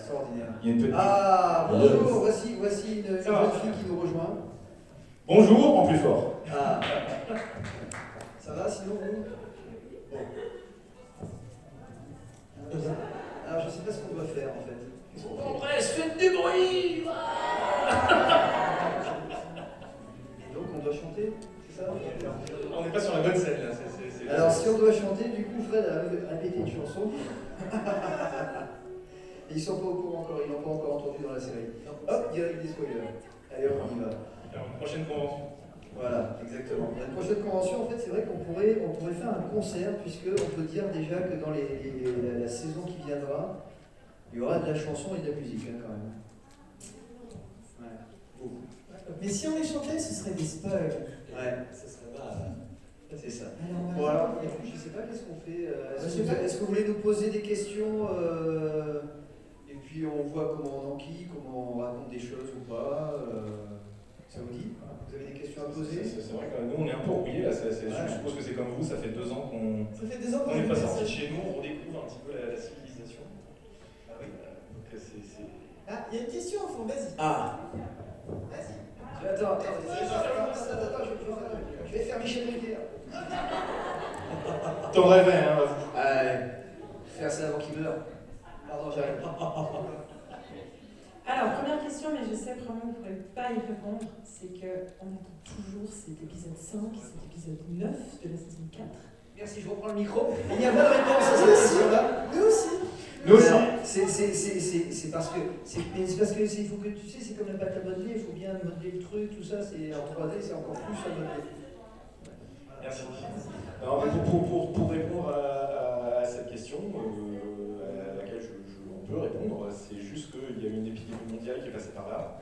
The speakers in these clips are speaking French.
Extraordinaire. Il y a une petite... Ah, bonjour, voici une jeune fille qui nous rejoint. Bonjour, en plus fort. Ah. Ça va sinon vous? Bon. Alors je sais pas ce qu'on doit faire en fait. En presse, faites du bruit. Et donc on doit chanter, c'est ça? On n'est pas sur la bonne scène là. Alors si on doit chanter, du coup Fred a répété une chanson. Et ils sont pas au courant encore, ils l'ont pas encore entendu dans la série. Hop, direct des spoilers. Allez hop, on y va. Alors, une prochaine convention. Voilà, exactement. La prochaine convention, en fait, c'est vrai qu'on pourrait faire un concert, puisqu'on peut dire déjà que dans la saison qui viendra, il y aura de la chanson et de la musique, hein, quand même. Ouais, beaucoup. Mais si on les chantait, ce serait des spoils. Ouais, Ce serait mal. c'est ça. Alors, Bon, alors, je sais pas qu'est-ce qu'on fait. Est-ce que vous voulez nous poser des questions et puis on voit comment on enquille, comment on raconte des choses ou pas ça vous dit? Vous avez des questions à poser? C'est vrai que nous on est un peu rouillés là, je suppose que c'est comme vous, ça fait 2 ans qu'on n'est pas sorti de chez nous, on redécouvre un petit peu la civilisation. Ah oui. Donc c'est... Ah, il y a une question au fond, vas-y. Ah. Vas-y. Attends, je vais faire Michel Drucker. T'en rêvais, hein? Allez, faire ça avant qu'il meure. Pardon, j'arrive. Alors, première question, mais je sais vraiment que vous ne pourrez pas y répondre, c'est qu'on attend toujours cet épisode 5, cet épisode 9 de la saison 4. Merci, je reprends le micro. Il n'y a pas de réponse à cette question-là. Nous aussi. Nous aussi. C'est parce que, il faut que, tu sais, c'est comme la pâte à modeler, il faut bien modeler le truc, tout ça, c'est en 3D, c'est encore plus à modeler. Merci. Alors, pour répondre à cette question, à laquelle on peut répondre, c'est juste qu'il y a eu une épidémie mondiale qui est passée par là,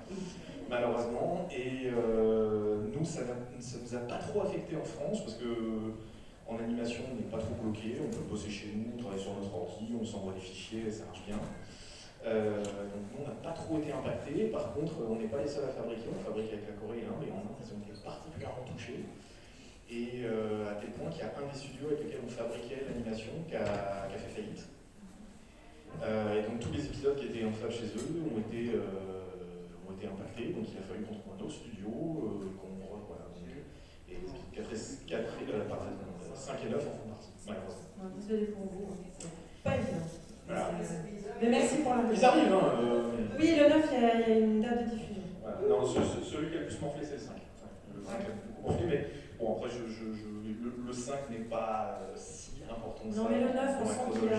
malheureusement, et nous, ça nous a pas trop affecté en France, parce que en animation, on n'est pas trop bloqué, on peut bosser chez nous, on travaille sur notre ordi, on s'envoie des fichiers, ça marche bien. Donc nous, on n'a pas trop été impacté. Par contre, on n'est pas les seuls à fabriquer, on fabrique avec la Corée et l'Inde, et en Inde, ils ont été particulièrement touchés. Et à tel point qu'il y a un des studios avec lequel on fabriquait l'animation qui a fait faillite. Et donc tous les épisodes qui étaient en fab chez eux ont été impactés, donc il a fallu qu'on trouve un autre studio, voilà. Et les épisodes 5 et 9 en font partie, malheureusement. Désolé pour vous, c'est pas évident. Voilà. Mais merci pour la Ils arrivent, hein. Oui, le 9, il y a une date de diffusion. Voilà. Non, celui qui a le plus morflé, c'est le 5. Le 5 a beaucoup morflé, mais bon, après, le 5 n'est pas si important que ça. Non, mais le 9, on sent qu'il y a à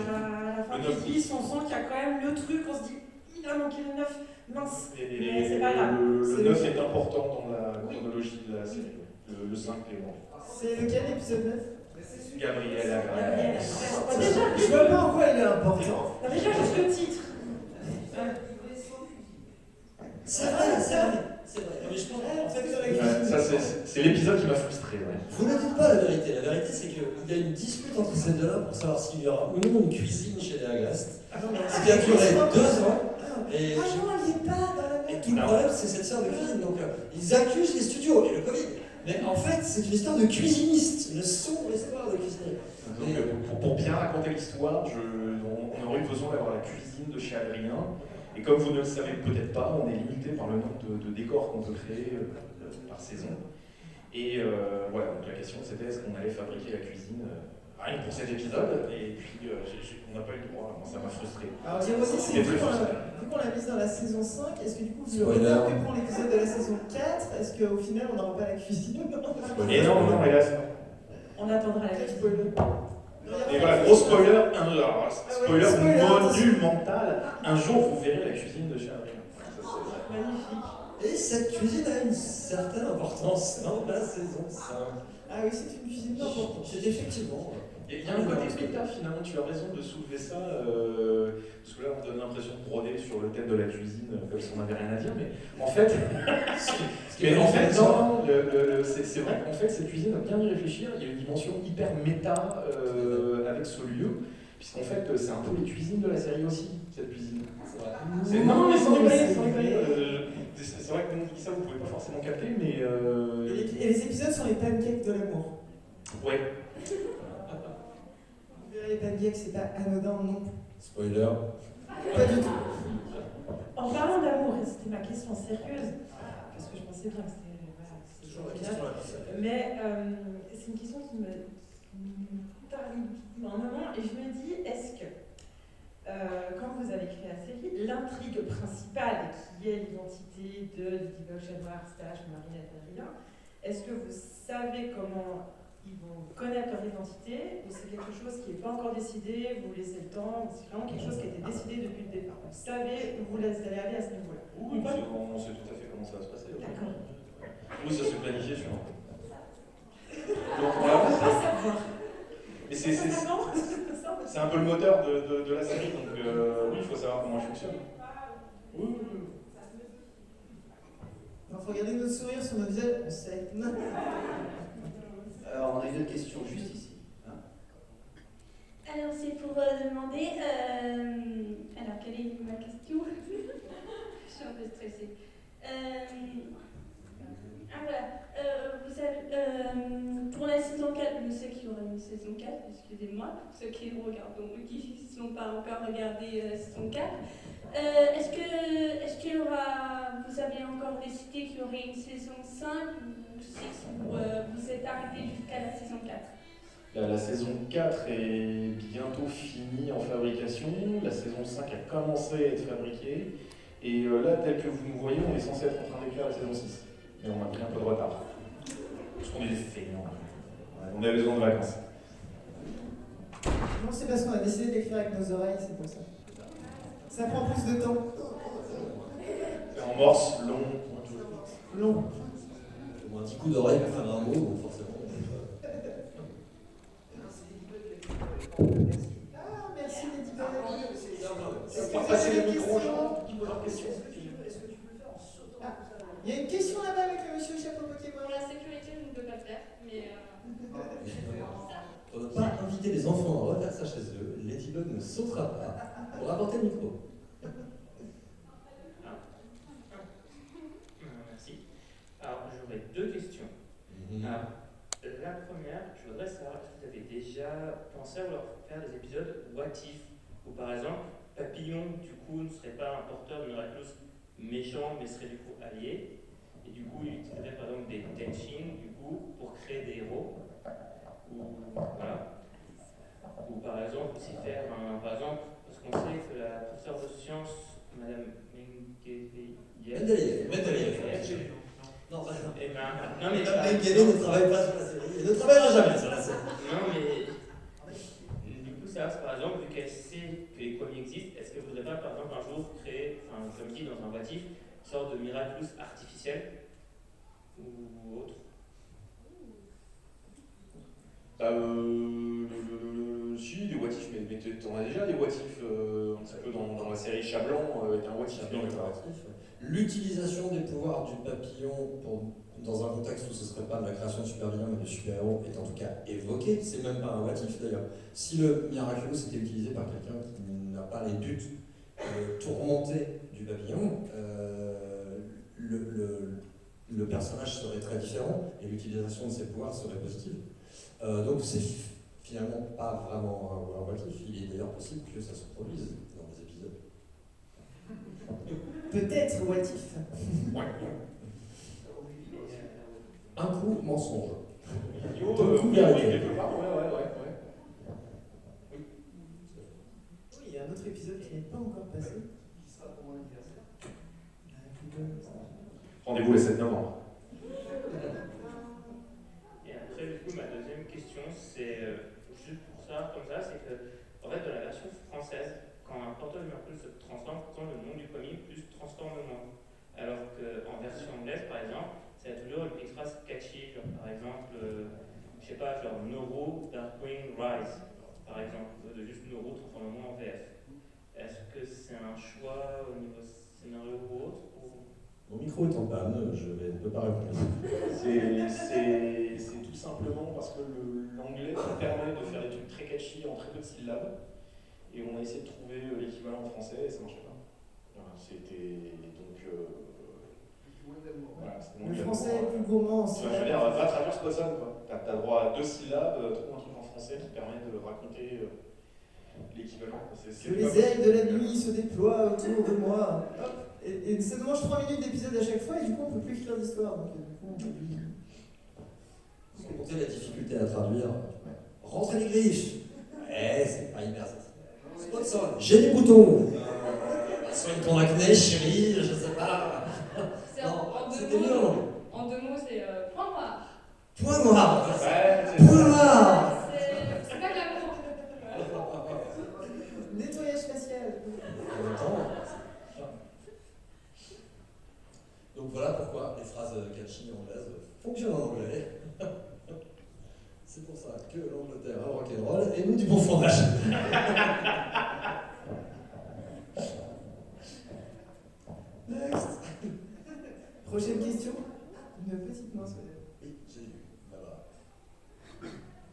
la fin du 10, on sent qu'il y a quand même le truc, on se dit, il a manqué le 9, mince. Mais c'est pas grave. Le 9 est important dans la chronologie de la série. Le 5 est bon. C'est lequel épisode 9? Gabriel. Déjà, Je vois pas en quoi il est important. déjà juste le titre. C'est vrai. Mais je pense, en fait, Ça, c'est l'épisode qui m'a frustré. Ouais. vous ne dites pas la vérité. La vérité, c'est qu'il y a une dispute entre ces deux-là pour savoir s'il y aura ou non une cuisine chez les Agreste. Ce qui a duré 2 ans. Et, Ah non, il n'est pas dans la et tout le problème, c'est cette sœur de cuisine. Donc, ils accusent les studios et le Covid. Mais en fait, c'est une histoire de cuisinistes. Ils ne sont pas de cuisiniers. Donc, pour bien raconter l'histoire, on aurait besoin d'avoir la cuisine de chez Adrien. Et comme vous ne le savez peut-être pas, on est limité par le nombre de décors qu'on peut créer par saison. Et voilà, donc la question c'était est-ce qu'on allait fabriquer la cuisine rien que pour cet épisode, et puis on n'a pas eu le droit, moi ça m'a frustré. Alors, dire aussi, c'est vu qu'on l'a mise dans la saison 5, est-ce que du coup, vu le retard que prend l'épisode de la saison 4, est-ce qu'au final, on n'aura pas la cuisine? Et non, hélas, non. On attendra la Quel suite. spoiler. Et voilà, gros spoiler, spoiler spoiler, monumental. Un jour, vous verrez la cuisine de chez Adrien. Magnifique. Et cette cuisine a une certaine importance dans la saison 5. Ah oui, c'est une cuisine importante. C'est effectivement. Il y a un côté spectacle finalement, tu as raison de soulever ça, parce que là on donne l'impression de broder sur le thème de la cuisine comme si on n'avait rien à dire, mais en fait, c'est vrai qu'en fait cette cuisine, à bien y réfléchir, il y a une dimension hyper méta avec ce lieu, puisqu'en fait c'est un peu les cuisines de la série aussi, cette cuisine. C'est vrai. Non mais sans déconner, c'est vrai que quand on dit ça vous pouvez pas forcément capter, mais... Et les épisodes sont les pancakes de l'amour. Ouais. Les pancakes, c'est pas anodin non. Spoiler. Pas du tout. c'est ma question sérieuse, parce que je pensais bien que c'était. Voilà, Toujours la question la plus sérieuse. Mais c'est une question qui me tarde un moment, et je me dis, est-ce que, quand vous avez créé la série, l'intrigue principale, qui est l'identité de Ladybug, Shadowheart, Stash, Marinette, Adrien, est-ce que vous savez comment ils vont connaître leur identité, ou c'est quelque chose qui n'est pas encore décidé, vous laissez le temps, ou c'est vraiment quelque chose qui a été décidé depuis le départ? Vous savez où vous allez aller à ce niveau-là? Oui, on sait tout à fait comment ça va se passer. D'accord. Oui, ça se planifie sur. Donc, On ne peut pas savoir. Mais c'est un peu le moteur de la série, donc oui, il faut savoir comment elle fonctionne. Oui. Il faut regarder notre sourire sur nos visages, on sait. Alors, on a une autre question juste ici. Hein. Alors, c'est pour demander. Alors, quelle est ma question? Je suis un peu stressée. Voilà. Vous savez, pour la saison 4, je sais qu'il y aura une saison 4, excusez-moi, pour ceux qui ne sont pas encore regardé la saison 4. Est-ce qu'il y aura, vous avez encore décidé qu'il y aurait une saison 5 ou 6 ou vous êtes arrêté jusqu'à la saison 4? La saison 4 est bientôt finie en fabrication, la saison 5 a commencé à être fabriquée, et là, tel que vous nous voyez, on est censé être en train d'écrire la saison 6. Mais on a pris un peu de retard. Parce qu'on est des feignants. On avait besoin de vacances. Non, c'est parce qu'on a décidé d'écrire avec nos oreilles, c'est pour ça. Ça prend plus de temps. C'est en morse, long. Long. Un petit coup d'oreille pour faire un mot, donc forcément. Ah, merci Ladybug. C'est pas passer les micros aux gens qui posent leurs questions. Est-ce que tu peux le faire en sautant comme ça? Il y a une question là-bas avec le monsieur chapeau Pokémon. Pour la sécurité, je ne peux pas le faire, mais. On ne pas inviter les enfants à refaire ça chez eux. Ladybug ne sautera pas pour apporter le micro. Merci. Alors, j'aurais deux questions. Alors, la première, je voudrais savoir, est-ce que vous avez déjà pensé à vouloir faire des épisodes what if, où par exemple, Papillon, du coup, ne serait pas un porteur de Miraculous méchant, mais serait du coup allié, et du coup, il utiliserait par exemple des Tenshin, du coup, pour créer des héros, ou voilà. Ou par exemple, aussi faire un, par exemple, parce qu'on sait que la professeure de sciences, Madame Mendeleïev, Non, pas ça. eh ben, non mais Mengele ne travaille pas sur la série. Il ne travaillera jamais sur la série. non mais du coup ça par exemple vu qu'elle sait que les comics existent, est-ce qu'elle voudrait pas par exemple un jour créer, enfin comme dit dans un motif, une sorte de Miraculous artificiel ou autre? Si, des what if, mais t'en as déjà des what if, un petit peu dans la série Chat-Blanc, il y a un what if. L'utilisation des pouvoirs du papillon dans un contexte où ce ne serait pas de la création de super-vilains mais de super-héros est en tout cas évoqué. C'est même pas un what if d'ailleurs. Si le Miraculous était utilisé par quelqu'un qui n'a pas les buts tourmentés du papillon, le personnage serait très différent et l'utilisation de ses pouvoirs serait positive. Donc c'est finalement pas vraiment un what if. Il est d'ailleurs possible que ça se produise dans les épisodes. Peut-être what if. Un coup mensonge. Deux coups vérité. Quelque part, ouais. Oui, il y a un autre épisode qui n'est pas encore passé. Qui sera pour mon anniversaire. Rendez-vous le 7 novembre. Et après du coup ma deuxième question c'est juste pour ça, comme ça, c'est que en fait dans la version française, quand un porteur de Miraculous se transforme, pourtant le nom du comic plus transformement. Alors qu'en version anglaise par exemple, c'est toujours une phrase catchy, genre par exemple, je sais pas, genre Noro Darkwing Rise, par exemple, de juste Noro transformement en VF. Est-ce que c'est un choix au niveau scénario ou autre ou... Mon micro est en panne, je ne peux pas répondre. C'est tout simplement parce que l'anglais permet de faire des trucs très catchy en très peu de syllabes. Et on a essayé de trouver l'équivalent en français et ça marchait pas. Voilà, c'était donc. Voilà, Le français est plus gourmand en je veux dire, va traduire Spotson, quoi. T'as droit à 2 syllabes, trouve un truc en français qui permet de raconter l'équivalent. Que les ailes de la nuit se déploient autour de moi. Hop, Et ça nous mange 3 minutes d'épisode à chaque fois, et du coup, on peut plus écrire d'histoire. Donc, du coup, on peut plus. Sans compter la difficulté à traduire. Rentrez les griffes. Ouais, c'est pas hyper ça. Sponsor. J'ai des boutons. Soigne ton acné, chérie, je sais pas. C'était mieux. En 2 mots, c'est point noir. Point noir. Ouais, Point noir. C'est pas glamour. Nettoyage facial. En même temps. Donc voilà pourquoi les phrases catchy anglaises fonctionnent en anglais. C'est pour ça que l'Angleterre a le rock'n'roll et nous du bon fromage. Next. Prochaine question. Une petite main sur les. Oui, j'ai vu. Là-bas.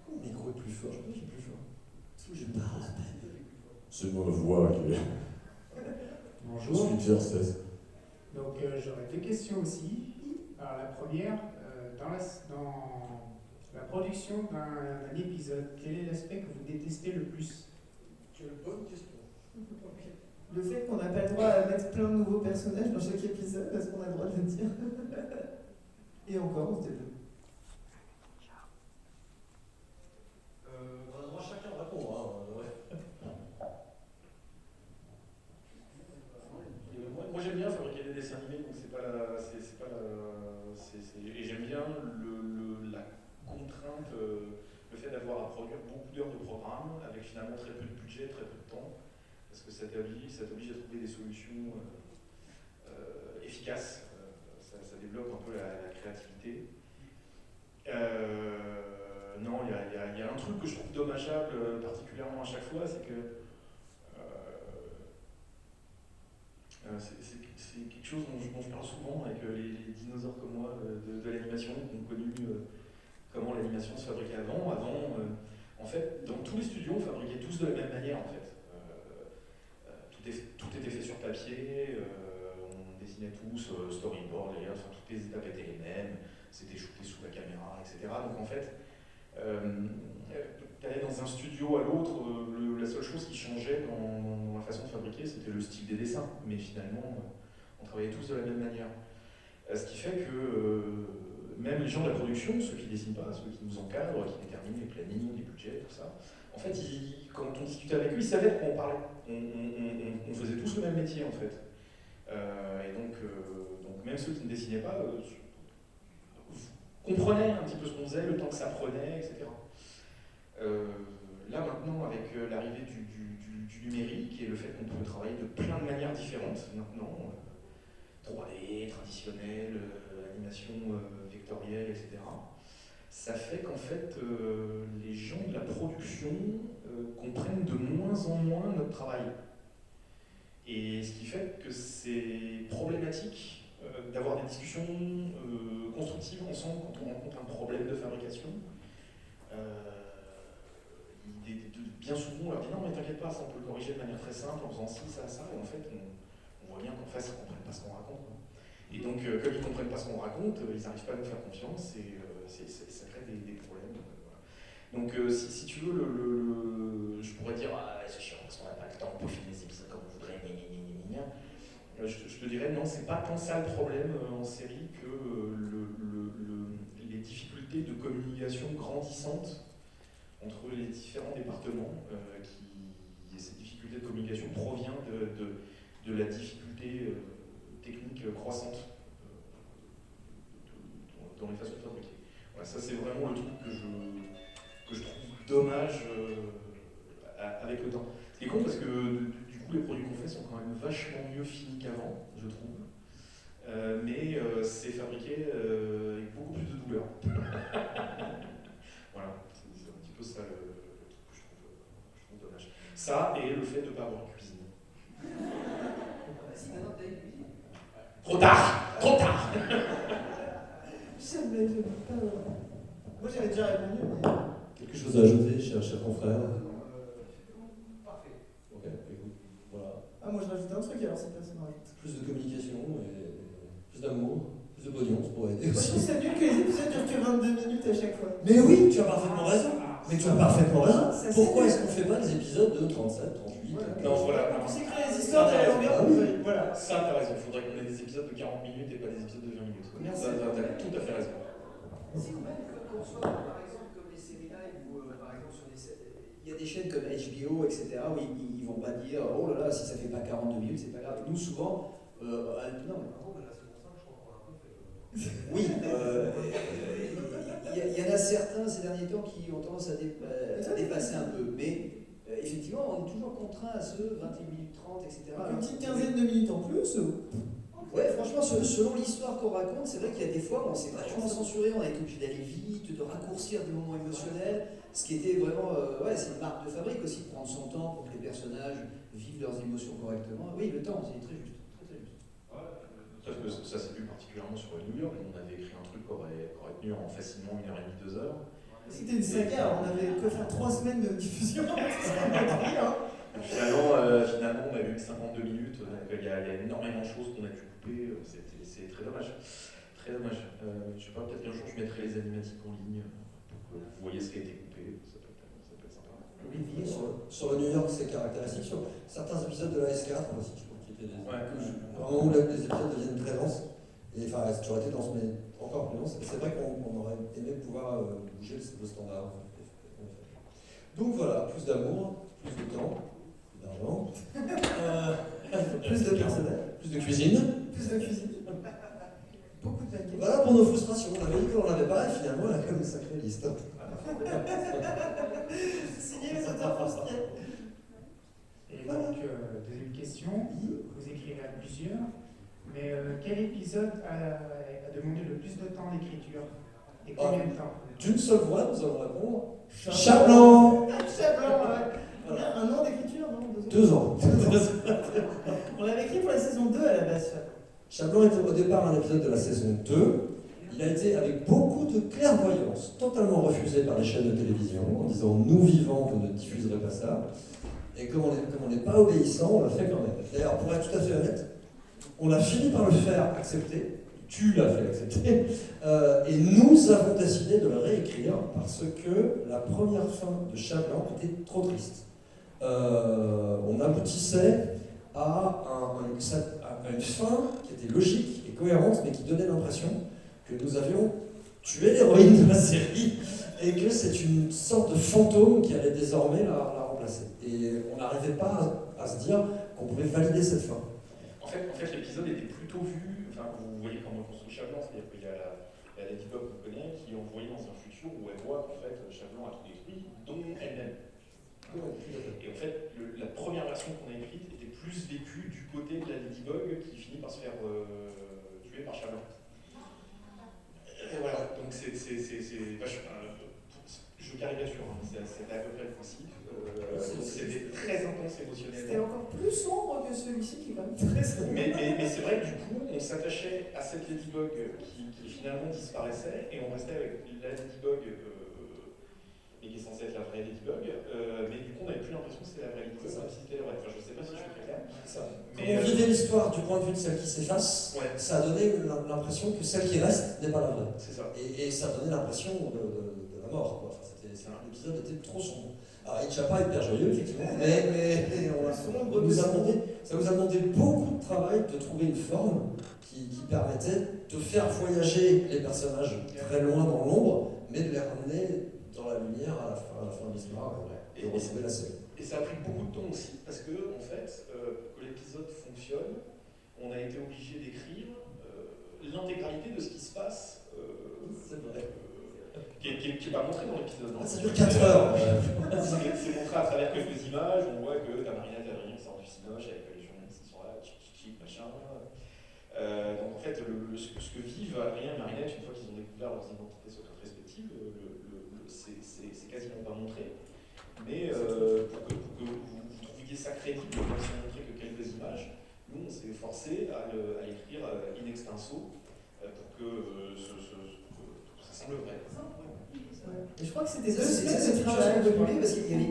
Mon micro est plus fort, je crois que j'ai plus fort. Parce que je parle à peine. C'est ma voix qui est. Bonjour. Je suis Jerses. Donc j'aurais 2 questions aussi. Alors la première, dans la production d'un épisode, quel est l'aspect que vous détestez le plus? Quelle bonne question. Le fait qu'on n'a pas le droit à mettre plein de nouveaux personnages dans chaque épisode, parce qu'on a le droit de le dire. Et encore, on se développe. Moi, chacun répond. Hein, ouais. Moi j'aime bien fabriquer des dessins animés, donc et j'aime bien la contrainte, le fait d'avoir à produire beaucoup d'heures de programme avec finalement très peu de budget, très peu de temps, parce que ça t'oblige à trouver des solutions efficaces, ça développe un peu la créativité. Non, il y a un truc que je trouve dommageable particulièrement à chaque fois, c'est que c'est quelque chose dont je parle souvent avec les dinosaures comme moi de l'animation, qui ont connu comment l'animation se fabriquait avant. En fait, dans tous les studios, on fabriquait tous de la même manière. En fait. Tout était fait sur papier, on dessinait tous, storyboard, layers, enfin, toutes les étapes étaient les mêmes, c'était shooté sous la caméra, etc. Donc en fait, tu allais dans un studio à l'autre, la seule chose qui changeait dans la façon de fabriquer, c'était le style des dessins. Mais finalement, on travaillait tous de la même manière. Ce qui fait que même les gens de la production, ceux qui ne dessinent pas, ceux qui nous encadrent, qui déterminent les plannings, les budgets, tout ça, en fait, quand on discutait avec eux, ils savaient de quoi on parlait. On faisait tous le même métier, en fait. Et donc, même ceux qui ne dessinaient pas comprenaient un petit peu ce qu'on faisait, le temps que ça prenait, etc. Là maintenant, avec l'arrivée du numérique et le fait qu'on peut travailler de plein de manières différentes maintenant, 3D, traditionnelle, animation vectorielle, etc., ça fait qu'en fait les gens de la production comprennent de moins en moins notre travail. Et ce qui fait que c'est problématique d'avoir des discussions constructives ensemble quand on rencontre un problème de fabrication. Bien souvent, on leur dit non, mais t'inquiète pas, ça on peut le corriger de manière très simple en faisant ci, ça, ça. Et en fait, on voit bien qu'en face, ils ne comprennent pas ce qu'on raconte. Et donc, comme ils ne comprennent pas ce qu'on raconte, ils n'arrivent pas à nous faire confiance et ça crée des problèmes. Donc, si tu veux, je pourrais dire c'est chiant parce qu'on n'a pas le temps pour finir les épisodes comme on voudrait, je te dirais non, c'est pas tant ça le problème en série que les difficultés de communication grandissantes entre les différents départements, cette difficulté de communication provient de la difficulté technique croissante dans les façons de fabriquer. Voilà, ça c'est vraiment le truc que je trouve dommage avec le temps. Ce qui est con parce que du coup les produits qu'on fait sont quand même vachement mieux finis qu'avant, je trouve. Mais c'est fabriqué avec beaucoup plus de douleur. Voilà. C'est un petit peu ça le truc que je trouve dommage. Ça et le fait de ne pas avoir cuisiné. Trop tard. Jamais, je ne peux pas. Moi j'avais déjà répondu, mais. Quelque chose à ajouter, cher confrère? Parfait. Ok, écoute, voilà. Ah, moi je rajoute un truc alors, c'est personne rajoute. Plus de communication et plus d'amour, plus de pognon, ça pourrait aider Moi je aussi. trouve ça nul que les épisodes durent que 22 minutes à chaque fois. Mais oui, tu as parfaitement raison. Mais tu as parfaitement raison. Ça, c'est Pourquoi bien. est-ce qu'on fait pas des épisodes de 37, 38 Non, voilà. On s'écrit les histoires de la longueur. Voilà. Ça, t'as raison. Il faudrait qu'on ait des épisodes de 40 minutes et pas des épisodes de 20 minutes. Merci. Ça, t'as tout à fait raison. Si ou même qu'on soit, par exemple, comme les séries live ou par exemple sur il y a des chaînes comme HBO, etc., où ils vont pas dire oh là là, si ça fait pas 42 minutes, c'est pas grave. Nous, souvent, non, mais par contre, là, c'est pour ça que je crois qu'on l'a un peu fait. Oui, il y en a certains ces derniers temps qui ont tendance à dépasser un peu, mais effectivement, on est toujours contraint à ce 21 minutes 30, etc. Une petite quinzaine de minutes en plus. Ouais, franchement, selon l'histoire qu'on raconte, c'est vrai qu'il y a des fois où on s'est vachement censuré, on a été obligé d'aller vite, de raccourcir des moments émotionnels, ce qui était vraiment, c'est une marque de fabrique aussi, prendre son temps pour que les personnages vivent leurs émotions correctement. Oui, le temps, c'est très juste, très juste. Ça s'est vu particulièrement sur New York, on avait écrit un truc qui aurait tenu en facilement 1h30, 2 heures. C'était une saga, on avait que faire 3 semaines de diffusion. Finalement, on a eu que 52 minutes, donc il y a énormément de choses qu'on a dû couper, c'est très dommage. Très dommage. Je sais pas, peut-être qu'un jour je mettrai les animatiques en ligne pour que vous voyez ce qui a été coupé, ça peut être sympa. Olivier, sur le New York, c'est caractéristique. Sur certains épisodes de la S4 aussi, je trouve qu'il y était vraiment où les épisodes deviennent très denses. Et enfin, ça aurait été dense, mais encore plus dense. C'est vrai qu'on aurait aimé pouvoir bouger le standard. Donc voilà, plus d'amour, plus de temps. D'argent, Plus de personnel, plus de cuisine. plus de cuisine. Beaucoup de pancakes. Voilà pour nos frustrations. On avait dit qu'on n'en avait pas et finalement, on a quand même une sacrée liste. Signer les auteurs frustrés. Et donc, deuxième question, vous écrivez à plusieurs, mais quel épisode a demandé le plus de temps d'écriture et combien de temps? D'une seule voix, nous allons répondre Chat Blanc. Chat Blanc, ouais. On a un an d'écriture, non? 2 ans. On l'avait écrit pour la saison 2 à la base. Chat Blanc était au départ un épisode de la saison 2. Il a été, avec beaucoup de clairvoyance, totalement refusé par les chaînes de télévision en disant « Nous vivants, vous ne diffuserez pas ça ». Et comme on n'est pas obéissant, on l'a fait quand même. D'ailleurs, pour être tout à fait honnête, on a fini par le faire accepter. Tu l'as fait accepter. Et nous avons décidé de le réécrire parce que la première fin de Chat Blanc était trop triste. On aboutissait à une fin qui était logique et cohérente, mais qui donnait l'impression que nous avions tué l'héroïne de la série et que c'est une sorte de fantôme qui allait désormais la remplacer. Et on n'arrivait pas à se dire qu'on pouvait valider cette fin. En fait l'épisode était plutôt vu, enfin, vous voyez comment on construit Chat Blanc, c'est-à-dire qu'il y a la Ladybug qu'on connaît qui est envoyée dans un futur où elle voit qu'en fait Chat Blanc a tout détruit, dont elle-même. Et en fait, la première version qu'on a écrite était plus vécue du côté de la Ladybug qui finit par se faire tuer par Chat Blanc. Et voilà, donc c'est je caricature, hein, c'était à peu près le principe. C'était très intense émotionnellement. C'était encore plus sombre que celui-ci qui va me très sombre. Mais c'est vrai que du coup, on s'attachait à cette Ladybug qui finalement disparaissait et on restait avec la Ladybug mais qui est censée être la vraie Ladybug. Mais du coup, on n'avait plus l'impression que c'était la vraie Ladybug, même si c'était vrai. Enfin, je sais pas si je suis très clair. Mais on vivait l'histoire du point de vue de celle qui s'efface, ouais. Ça a donné l'impression que celle qui reste n'est pas la vraie. C'est ça. Et ça donnait l'impression de la mort. Quoi. Enfin, l'épisode était trop sombre. Alors, il n'est pas hyper joyeux, effectivement, mais ça nous a demandé beaucoup de travail de trouver une forme qui permettait de faire voyager les personnages très loin dans l'ombre, mais de les ramener dans la lumière à la fin de l'histoire et de retrouver la scène. Et ça a pris beaucoup de temps aussi, parce que, en fait, pour que l'épisode fonctionne, on a été obligé d'écrire l'intégralité de ce qui se passe. Qui n'est pas montré dans l'épisode. Ça dure 4 heures. C'est montré à travers quelques images, on voit que la Marinette Adrien sort du cinoche avec les journalistes qui sont là, chic, machin. Donc en fait, ce que vivent Adrien et Marinette une fois qu'ils ont découvert leurs identités secrètes respectives, c'est quasiment pas montré. Mais pour que vous trouviez ça crédible, même si on montrait que quelques images, nous on s'est forcé à l'écrire in extenso pour que ça semble vrai. Et je crois que c'était 2 Ça, semaines c'est de une chose travail. qu'on peut oublier parce qu'il y avait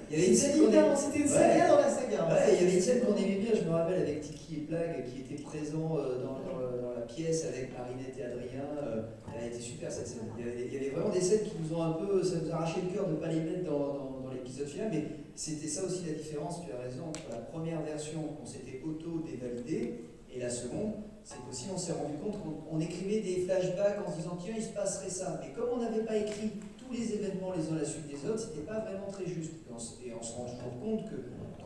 Il y avait une scène qu'on aimait- C'était une saga dans la saga. Ouais, il y avait une scène qu'on aimait bien, je me rappelle, avec Tiki et Plag qui étaient présents dans la pièce avec Marinette et Adrien. Elle a été super cette scène. Il y avait vraiment des scènes qui nous ont un peu. Ça nous a arraché le cœur de ne pas les mettre dans l'épisode final, mais c'était ça aussi la différence, tu as raison, entre la première version, on s'était auto-dévalidé, et la seconde, c'est qu'aussi on s'est rendu compte qu'on écrivait des flashbacks en se disant tiens, il se passerait ça. Mais comme on n'avait pas écrit tous les événements les uns à la suite des autres, c'était pas vraiment très juste. Et on se rend toujours compte que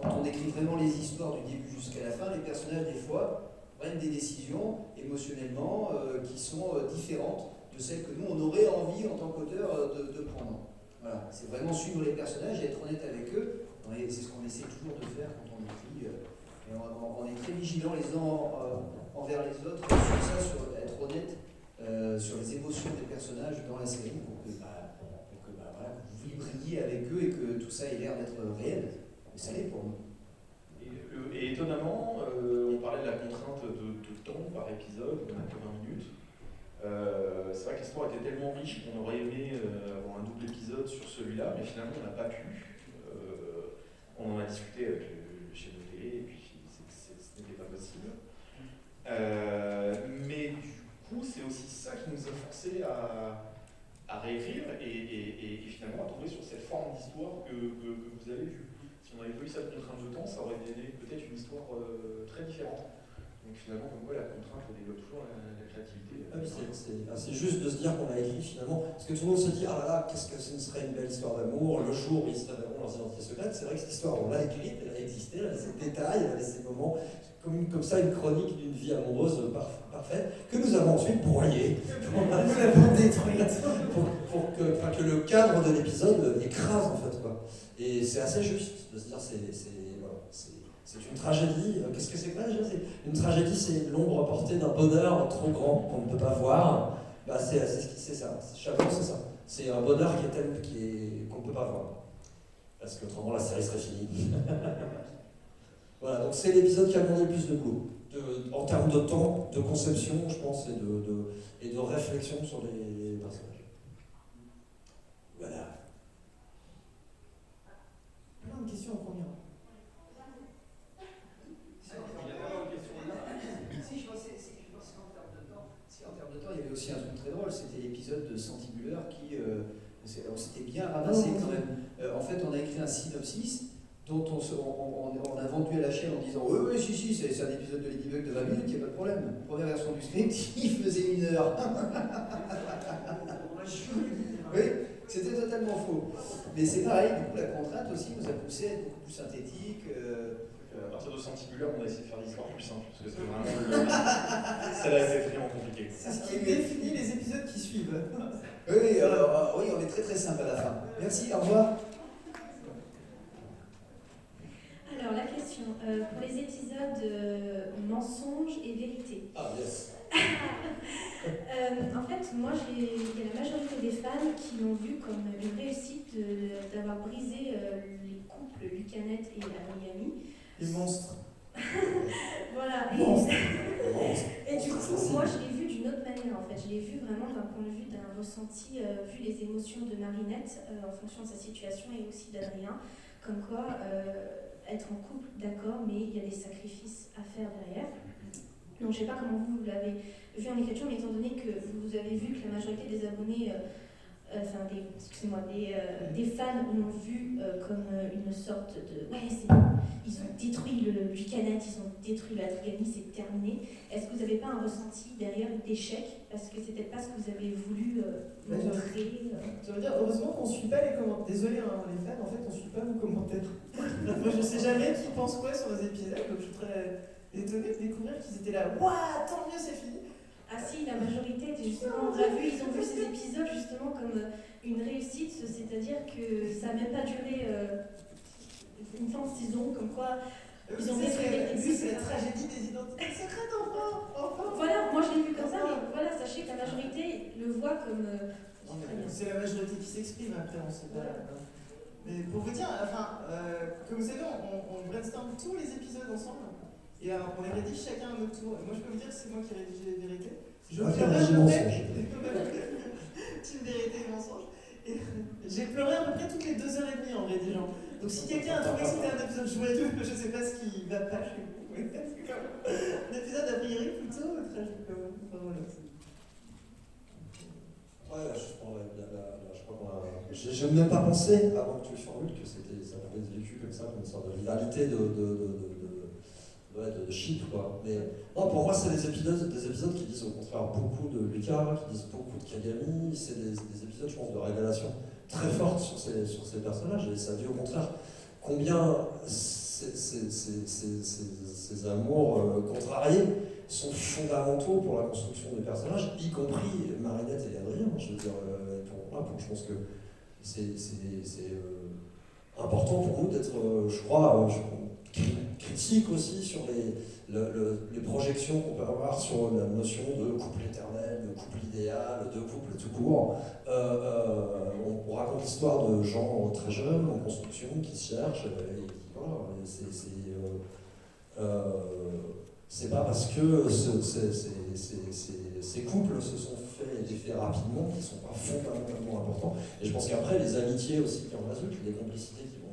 quand on écrit vraiment les histoires du début jusqu'à la fin, les personnages, des fois, prennent des décisions émotionnellement qui sont différentes de celles que nous, on aurait envie en tant qu'auteur de prendre. Voilà, c'est vraiment suivre les personnages et être honnête avec eux. C'est ce qu'on essaie toujours de faire quand on écrit. Et on est très vigilants les uns envers les autres sur ça, sur être honnête sur les émotions des personnages dans la série pour que voilà, vous vibriez avec eux et que tout ça ait l'air d'être réel. Mais ça l'est pour nous. Et étonnamment, on parlait de la contrainte de temps par épisode, on a que 20 minutes. C'est vrai que l'histoire était tellement riche qu'on aurait aimé avoir un double épisode sur celui-là, mais finalement on n'a pas pu. On en a discuté avec le chef de télé et puis ce n'était pas possible. Mais du coup, c'est aussi ça qui nous a forcé à réécrire et finalement à tomber sur cette forme d'histoire que vous avez vue. Si on avait pas eu cette contrainte de temps, ça aurait donné peut-être une histoire très différente. Donc finalement, comme quoi la contrainte développe toujours la créativité. Ah oui, c'est juste de se dire qu'on a écrit finalement, parce que tout le monde se dit ah là là, qu'est-ce que ce serait une belle histoire d'amour, le jour où ils se révéleront leurs identités secrètes. C'est vrai que cette histoire, on l'a écrite, elle a existé, elle a ses détails, elle a ses moments, comme ça une chronique d'une vie amoureuse parfaite, que nous avons ensuite broyée. Nous l'avons détruite. pour que le cadre de l'épisode écrase en fait quoi. Et c'est assez juste de se dire c'est une tragédie. Qu'est-ce que c'est pas déjà? Une tragédie, c'est l'ombre portée d'un bonheur trop grand qu'on ne peut pas voir. Bah, c'est ça. Chapeau, c'est ça. C'est un bonheur qu'on ne peut pas voir. Parce qu'autrement, la série serait finie. Voilà, donc c'est l'épisode qui a demandé le plus de boulot. En termes de temps, de conception, je pense, et de réflexion sur les personnages. Voilà. Plein de questions en première. En termes de temps, il y avait aussi un truc très drôle, c'était l'épisode de Santibuleur qui, on s'était bien ramassé quand même. En fait, on a écrit un synopsis dont on a vendu à la chaîne en disant oui, si, c'est un épisode de Ladybug de 20 minutes, il n'y a pas de problème. Première version du script, il faisait 1 heure. Oui, c'était totalement faux. Mais c'est pareil, du coup, la contrainte aussi nous a poussé à être beaucoup plus synthétique. À partir de Santibuleur, on a essayé de faire l'histoire plus simple, parce que c'est vraiment ça a été vraiment compliqué. C'est ce qui définit les épisodes qui suivent. Oui, on est très très simple à la fin. Merci, au revoir. Alors, la question, pour les épisodes mensonges et vérité. Ah, yes. En fait, moi, il y a la majorité des fans qui l'ont vu comme une réussite d'avoir brisé les couples Lucanette et Miami. Les monstres. Voilà. Et du coup, moi, je l'ai vu d'une autre manière, en fait. Je l'ai vu vraiment d'un point de vue d'un ressenti, vu les émotions de Marinette en fonction de sa situation et aussi d'Adrien. Comme quoi, être en couple, d'accord, mais il y a des sacrifices à faire derrière. Donc, je ne sais pas comment vous l'avez vu en écriture, mais étant donné que vous avez vu que la majorité des abonnés, des fans l'ont vu comme une sorte de... Ouais, c'est bon, ils ont détruit le Lucanette, ils ont détruit la Trigami, c'est terminé. Est-ce que vous n'avez pas un ressenti derrière d'échec? Parce que c'est peut-être pas ce que vous avez voulu montrer. Ça veut dire, heureusement qu'on ne suit pas les commentaires. Désolé, hein, les fans, en fait, on ne suit pas vos commentaires. Moi, je ne sais jamais qui pense quoi sur les épisodes, donc je suis très étonnée de découvrir qu'ils étaient là. Waouh, tant mieux, c'est fini. Ah si, la majorité, justement, ils ont vu ces épisodes justement comme une réussite, c'est-à-dire que ça n'a même pas duré une fin de saison, comme quoi ils ont détruit les débuts. C'est la tragédie des identités secrètes, enfin. Voilà, moi je l'ai vu comme ça, mais voilà, sachez que la majorité le voit comme... c'est la majorité qui s'exprime, après, on sait pas. Mais pour vous dire, enfin, comme vous savez, on brainstorm tous les épisodes ensemble. Et alors, on les rédige chacun à notre tour. Et moi, je peux vous dire que c'est moi qui rédige les vérités. Je pleurais à peu près. Team vérité et mensonge. J'ai pleuré à peu près toutes les 2h30 en rédigeant. Donc si quelqu'un a trouvé que c'était un épisode joyeux, je sais pas ce qui va pas chez vous, mais c'est comme un épisode a priori plutôt tragique quand même. Enfin, voilà, Ouais, je crois qu'on a. J'ai même pas pensé, avant que tu le formules, que ça pouvait être vécu comme ça, comme une sorte de rivalité de ship, quoi. Mais non, pour moi, c'est des épisodes qui disent au contraire beaucoup de Lucas, qui disent beaucoup de Kagami. C'est des épisodes, je pense, de révélation très forte sur ces personnages. Et ça dit au contraire combien ces amours contrariés sont fondamentaux pour la construction des personnages, y compris Marinette et Adrien. Je veux dire, je pense que c'est important pour nous d'être, je crois, critique aussi sur les projections qu'on peut avoir sur la notion de couple éternel, de couple idéal, de couple tout court. On raconte l'histoire de gens très jeunes, en construction, qui se cherchent, et qui, voilà, c'est pas parce que ces couples se sont faits rapidement qu'ils sont pas fondamentalement importants. Et je pense qu'après, les amitiés aussi qui en résultent, les complicités qui vont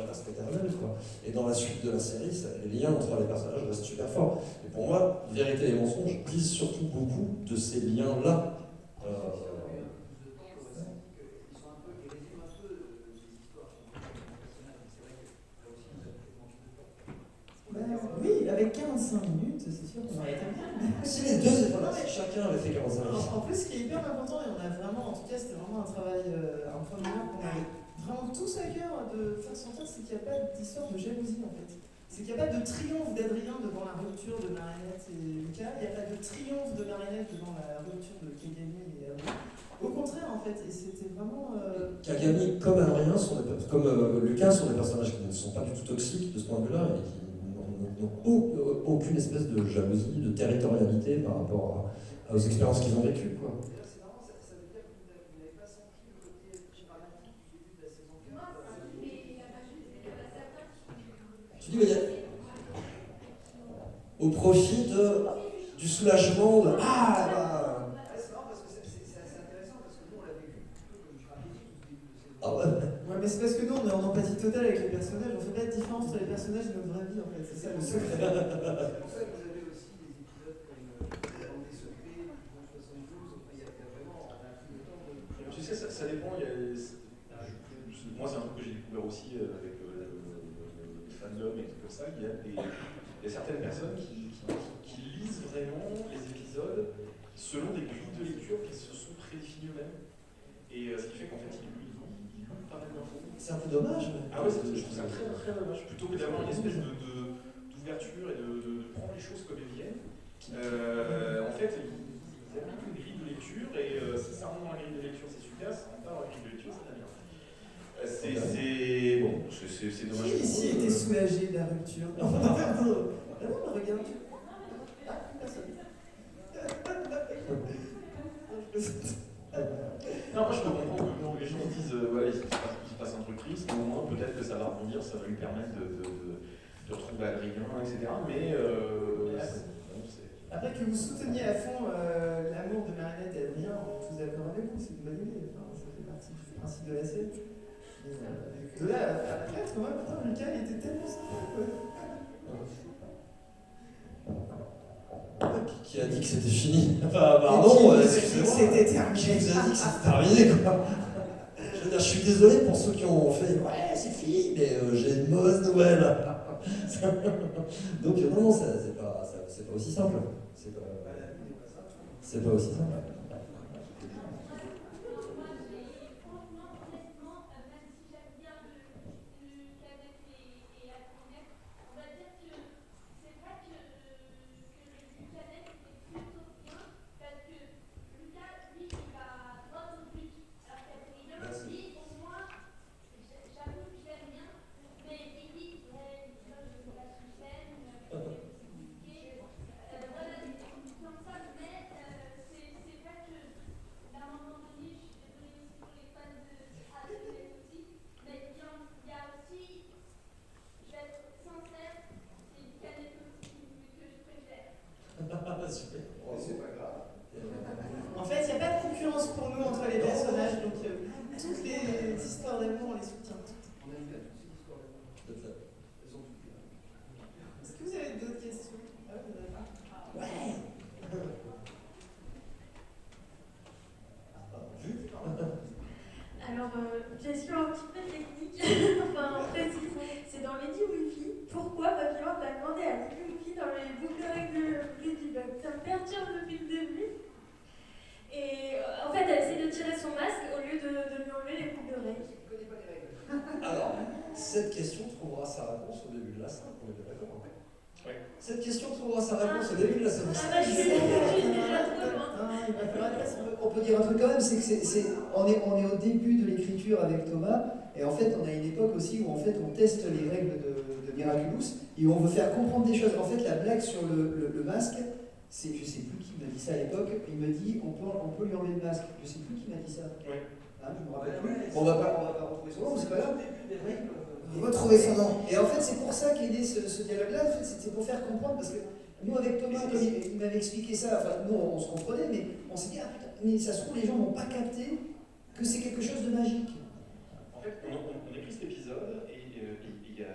rester éternelles, quoi. Et dans la suite de la série, les liens entre les personnages restent super forts. Et pour moi, Vérité et mensonge disent surtout beaucoup de ces liens-là. Oui, avec 45 minutes, c'est sûr qu'on aurait été bien. Si les deux chacun avait fait 45 minutes. En plus, ce qui est hyper important, et on a vraiment, en tout cas, c'était vraiment un travail, un premier qu'on avait vraiment tous à cœur de faire sentir, c'est qu'il n'y a pas d'histoire de jalousie en fait. C'est qu'il n'y a pas de triomphe d'Adrien devant la rupture de Marinette et Lucas, il n'y a pas de triomphe de Marinette devant la rupture de Kagami et Adrien. Au contraire en fait, et c'était vraiment. Kagami comme Adrien, comme Lucas, sont des personnages qui ne sont pas du tout toxiques de ce point de vue-là et qui n'ont aucune espèce de jalousie, de territorialité par rapport aux expériences qu'ils ont vécues, quoi. C'est marrant, ça veut dire que vous n'avez pas senti le côté dramatique du début de la saison 4. Tu dis, mais au profit du soulagement de C'est marrant parce que c'est assez intéressant parce que nous on l'a vécu comme une tragédie au début de saison. Ah ouais. Ouais, mais c'est parce que nous on est en empathie totale avec les personnages, on fait pas de différence entre les personnages et notre vraie vie en fait, c'est ça le secret. C'est pour ça que vous avez aussi des épisodes comme La Bande des Secrets, Pont 72, il y a vraiment pris le temps de. Tu sais, ça dépend. Moi, c'est un truc que j'ai découvert aussi avec le fandom et tout comme ça. Il y a certaines personnes qui lisent vraiment les épisodes selon des grilles de lecture qui se sont prédéfinies eux-mêmes. Et ce qui fait qu'en fait, ils lisent pas mal d'infos. C'est un peu dommage. Ah ouais, je trouve ça très très dommage. Plutôt que d'avoir une espèce d'ouverture et de prendre les choses comme elles viennent. En fait, ils appliquent une grille de lecture et si ça rentre dans la grille de lecture, c'est super. Si ça rentre pas dans la grille de lecture, c'est pas bien. C'est dommage. Qui ici était soulagé de la rupture? Non, regarde. Ah, personne. Non, moi je peux comprendre que les gens disent ouais, il se passe un truc triste, mais au moins peut-être que ça va rebondir, ça va lui permettre de retrouver Adrien, etc. Mais après que vous souteniez à fond l'amour de Marinette et Adrien, on est tous d'accord avec vous, c'est une bonne idée. Enfin, ça fait partie du principe de la série. De là à après, quand même, putain, Lucas il était tellement sympa. Qui a dit que c'était fini? Enfin, pardon, excusez-moi. C'était terminé. Qui vous a dit que c'était terminé, quoi? Je veux dire, je suis désolé pour ceux qui ont fait ouais, c'est fini, mais j'ai une mauvaise nouvelle. Donc, non, c'est pas aussi simple. C'est pas aussi simple. C'est pas grave. En fait, il n'y a pas de concurrence pour nous entre les personnages, donc toutes les histoires d'amour, on les soutient. On aime bien tous. sentir depuis le début. Et en fait, elle essaie de tirer son masque au lieu de lui enlever les boucles d'oreilles. Alors, cette question trouvera sa réponse au début de la scène, on est bien d'accord. Ouais. Cette question trouvera sa réponse au début de la scène. Ah bah je suis déjà trop loin. Il va falloir on peut dire un truc quand même, c'est que on est au début de l'écriture avec Thomas, et en fait on a une époque aussi où en fait on teste les règles de Miraculous, et où on veut faire comprendre des choses. En fait la blague sur le masque, c'est, je sais plus qui m'a dit ça à l'époque, il me dit on peut lui enlever le masque. Je sais plus qui m'a dit ça. Ouais. Hein, je me rappelle plus. On va pas retrouver son nom, c'est pas grave. Retrouver son nom. Et en fait c'est pour ça qu'est né ce dialogue-là, en fait, c'est pour faire comprendre, parce que nous avec Thomas, comme il m'avait expliqué ça, enfin nous on se comprenait, mais on s'est dit, ah putain, mais ça se trouve les gens n'ont pas capté que c'est quelque chose de magique. En fait, on écrit cet épisode et il y a.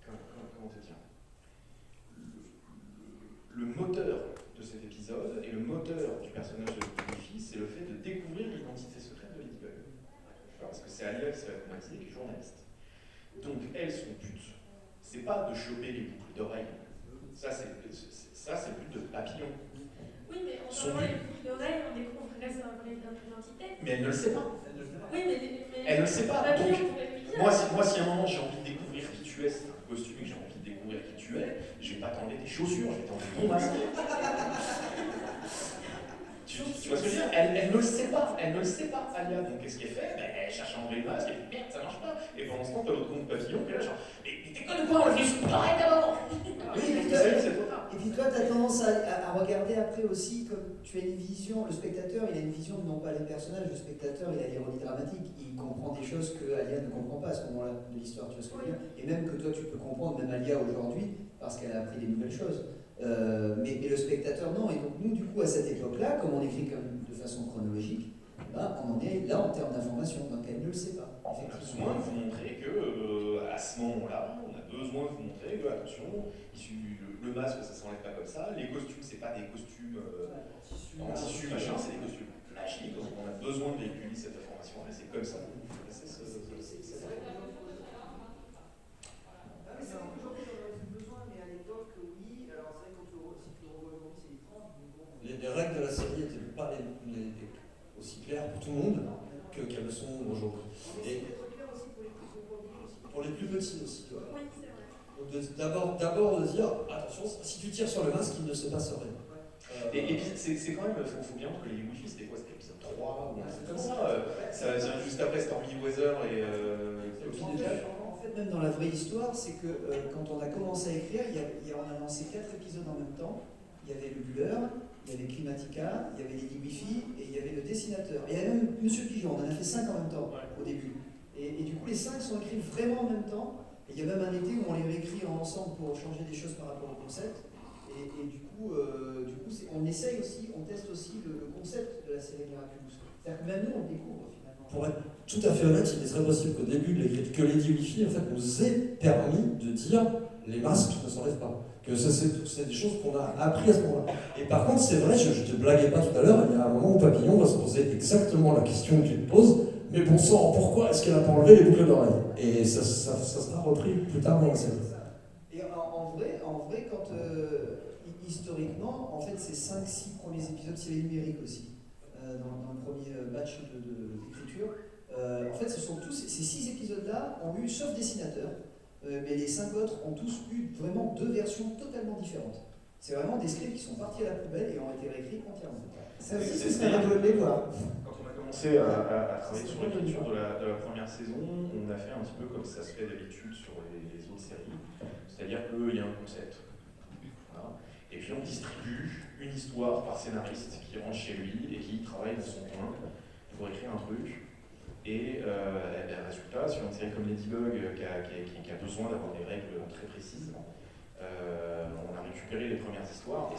Comment te dire, le moteur de cet épisode et le moteur du personnage de Luffy, c'est le fait de découvrir l'identité secrète de Ladybug. Parce que c'est Alia qui s'est automatisée, qui est journaliste. Donc, elle, son but, c'est pas de choper les boucles d'oreilles. Ça, c'est le but de Papillon. Oui, mais en enlevant les boucles d'oreilles, on découvrirait sa vraie identité. Mais elle ne le sait pas. Oui, mais elle ne le sait pas. Papillon Donc, pourrait lui dire. moi, si à un moment j'ai envie de découvrir qui tu es, c'est un costume que j'ai envie de découvrir qui tu es, je vais pas t'enlever des chaussures, je vais t'enlever ton masque. Tu vois ce que je veux dire? Elle ne le sait pas, Alia. Donc qu'est-ce qu'elle fait? Elle cherche à enlever le masque, elle dit merde, ça marche pas. Et pendant ce temps, t'as l'autre compte Papillon qui est là, genre, mais déconne quoi, on le fait pareil d'abord. Oui, c'est trop tard. Et puis toi, tu as tendance à regarder après aussi, comme tu as une vision, le spectateur, il a une vision de non pas les personnages, le spectateur, il a l'ironie dramatique, il comprend des choses que Alia ne comprend pas à ce moment-là de l'histoire, tu vois ce que je veux dire? Et même que toi, tu peux comprendre, même Alia aujourd'hui, parce qu'elle a appris des nouvelles choses. Mais le spectateur, non. Et donc nous, du coup, à cette époque-là, comme on écrit de façon chronologique, ben, on en est là en termes d'information, donc elle ne le sait pas. On a besoin de vous montrer que, à ce moment-là, on a besoin de vous montrer que, attention, le masque, ça s'enlève pas comme ça, les costumes, c'est pas des costumes en tissu, machin, c'est des costumes magiques, donc on a besoin de véhiculer cette information, et c'est comme ça que vous passez ce les règles de la série n'étaient pas aussi claires pour tout le monde qu'elles le sont aujourd'hui. Et pour les plus petits aussi. Ouais. Oui, c'est vrai. Donc d'abord de dire, attention, si tu tires sur le masque, il ne se passe rien. Et puis c'est quand même, faut bien que les Wi-Fi, c'était quoi? C'était l'épisode 3 ou un truc comme ça. Ça vient juste après Stormy Weather et Copie des Plages. En fait, même dans la vraie histoire, c'est que quand on a commencé à écrire, on a lancé 4 épisodes en même temps. Il y avait le bulleur, il y avait Climatica, il y avait Lady Wi-Fi et il y avait le dessinateur. Et il y avait même Monsieur Pigeon, on en a fait 5 en même temps au début. Et du coup, les 5 sont écrits vraiment en même temps. Et il y a même un été où on les réécrit ensemble pour changer des choses par rapport au concept. Et du coup on essaye aussi, on teste aussi le concept de la série Miraculous. C'est-à-dire que même nous, on découvre finalement. Pour être tout à fait honnête, il est très possible qu'au début de l'écriture, que Lady Wi-Fi en fait, nous ait permis de dire les masques ne s'enlèvent pas. Que c'est des choses qu'on a appris à ce moment-là. Et par contre, c'est vrai, je ne te blaguais pas tout à l'heure, il y a un moment où Papillon va se poser exactement la question que tu te poses, mais bon sang, pourquoi est-ce qu'elle n'a pas enlevé les boucles d'oreilles? Et ça sera repris plus tard dans la série. Et en vrai quand historiquement, en fait, ces 5-6 premiers épisodes, c'est les numériques aussi, dans le premier batch d'écriture. En fait, ce sont tous, ces 6 épisodes-là ont eu, sauf dessinateur, mais les 5 autres ont tous eu vraiment 2 versions totalement différentes. C'est vraiment des scripts qui sont partis à la poubelle et ont été réécrits entièrement. Ça aussi, c'est ce qu'on de les voir. Quand on a commencé à travailler sur l'écriture de la première saison, on a fait un petit peu comme ça se fait d'habitude sur les autres séries. C'est-à-dire qu'il y a un concept. Voilà. Et puis on distribue une histoire par scénariste qui rentre chez lui et qui travaille dans son coin pour écrire un truc. Et résultat, sur une série comme Ladybug qui a besoin d'avoir des règles très précises, on a récupéré les premières histoires et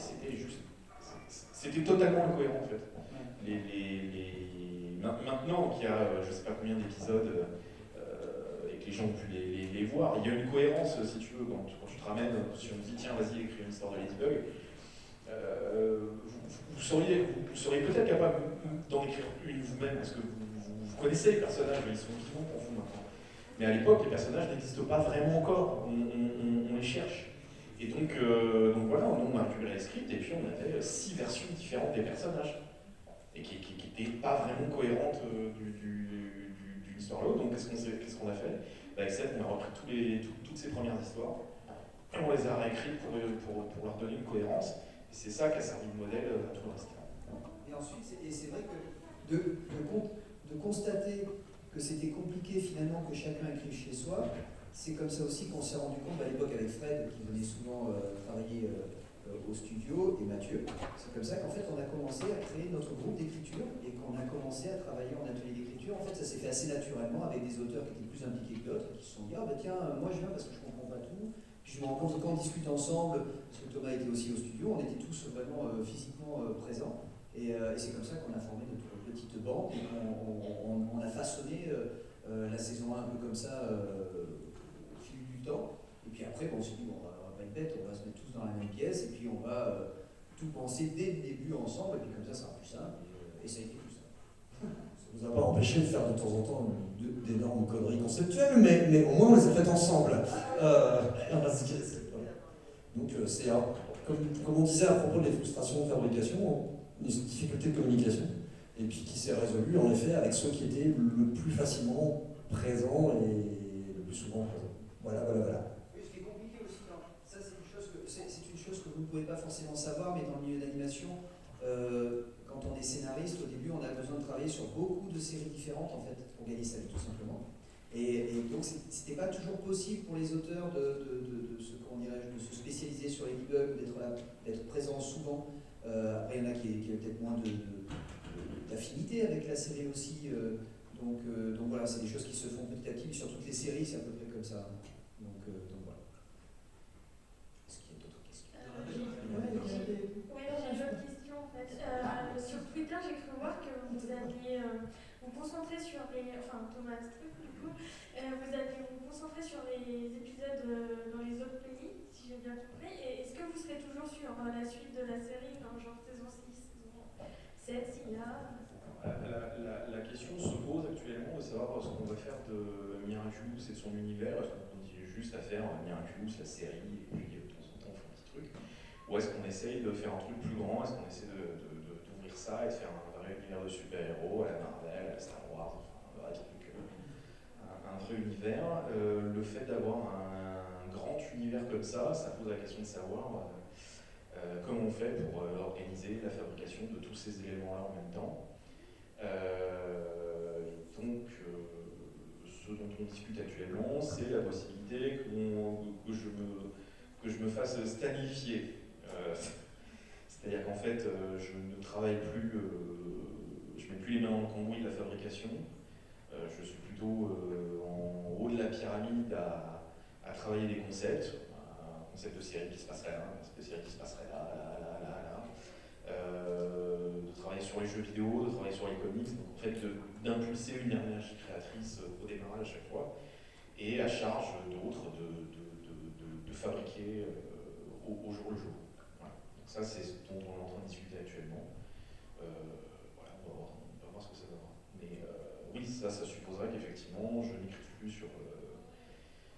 c'était totalement incohérent en fait. Maintenant qu'il y a je ne sais pas combien d'épisodes et que les gens ont pu les voir, il y a une cohérence si tu veux quand tu te ramènes, si on te dit tiens vas-y écris une histoire de Ladybug, vous seriez peut-être capable d'en écrire une vous-même parce que vous connaissez les personnages, mais ils sont vivants pour vous maintenant. Mais à l'époque, les personnages n'existent pas vraiment encore, on les cherche. Et donc voilà, nous on a récupéré les scripts et puis découverte des personnages, et qui n'était pas vraiment cohérente d'une histoire à l'autre. Donc qu'est-ce qu'on a fait? Avec Seth, on a repris toutes ces premières histoires, on les a réécrites pour leur donner une cohérence, et c'est ça qui a servi de modèle à tout le reste. Et ensuite, c'est vrai que de constater que c'était compliqué finalement que chacun écrive chez soi, c'est comme ça aussi qu'on s'est rendu compte à l'époque avec Fred, qui venait souvent travailler au studio, et Mathieu. C'est comme ça qu'en fait on a commencé à créer notre groupe d'écriture et qu'on a commencé à travailler en atelier d'écriture. En fait, ça s'est fait assez naturellement avec des auteurs qui étaient plus impliqués que d'autres, qui se sont dit ah bah tiens, moi je viens parce que je comprends pas tout. Puis je me rends compte que quand on discute ensemble, parce que Thomas était aussi au studio, on était tous vraiment physiquement présents. Et c'est comme ça qu'on a formé notre petite bande et on a façonné la saison 1 un peu comme ça au fil du temps. Et puis après, on s'est dit, bon, on va pas être bête, on va se mettre tous dans la même pièce et puis on va tout penser dès le début ensemble. Et puis comme ça sera plus simple. Et ça a été plus simple. Ça nous a pas empêché de faire de temps en temps d'énormes conneries conceptuelles, mais au moins on les a faites ensemble. Donc c'est comme on disait à propos des frustrations de fabrication, une difficulté de communication, et puis qui s'est résolue en effet avec ceux qui étaient le plus facilement présents et le plus souvent présents. Voilà. Oui, ce qui est compliqué aussi, ça c'est une chose que vous ne pouvez pas forcément savoir, mais dans le milieu d'animation, quand on est scénariste, au début on a besoin de travailler sur beaucoup de séries différentes en fait, pour gagner sa vie tout simplement. Et donc c'était pas toujours possible pour les auteurs de se spécialiser sur les debugs, d'être présents souvent. Après il y en a qui avaient peut-être moins d'affinité avec la série aussi. Donc voilà, c'est des choses qui se font petit à petit, mais sur toutes les séries c'est à peu près comme ça. Donc voilà. Est-ce qu'il y a d'autres questions? Oui, j'ai une autre question en fait. Sur Twitter, j'ai cru voir que vous alliez vous concentrer sur les. Enfin, Thomas Struck, du coup, vous alliez vous concentrer sur les épisodes dans les autres pays, si j'ai bien compris. Et est-ce que vous serez toujours sur la suite de la série, genre saison 6, saison 7, s'il y a. La question se pose actuellement de savoir ce qu'on va faire de Miraculous et de son univers. Est-ce qu'on continue juste à faire Miraculous, la série, et puis de temps en temps on fait un petit truc? Ou est-ce qu'on essaye de faire un truc plus grand? Est-ce qu'on essaie d'ouvrir ça et de faire un vrai univers de super-héros à la Marvel, à la Star Wars, enfin, un vrai univers? Le fait d'avoir un grand univers comme ça pose la question de savoir comment on fait pour organiser la fabrication de tous ces éléments-là en même temps. Donc, ce dont on discute actuellement, c'est la possibilité que je me fasse stanifier. C'est-à-dire qu'en fait, je ne travaille plus, je ne mets plus les mains dans le cambouis de la fabrication. Je suis plutôt en haut de la pyramide à travailler des concepts. Un concept de série qui se passerait là, un concept de série qui se passerait là. De travailler sur les jeux vidéo, de travailler sur les comics, donc en fait d'impulser une énergie créatrice au démarrage à chaque fois, et à charge d'autres de fabriquer au jour le jour. Voilà. Donc ça c'est ce dont on est en train de discuter actuellement. Voilà, on va voir ce que ça donnera. Mais oui, ça supposerait qu'effectivement je n'écrive plus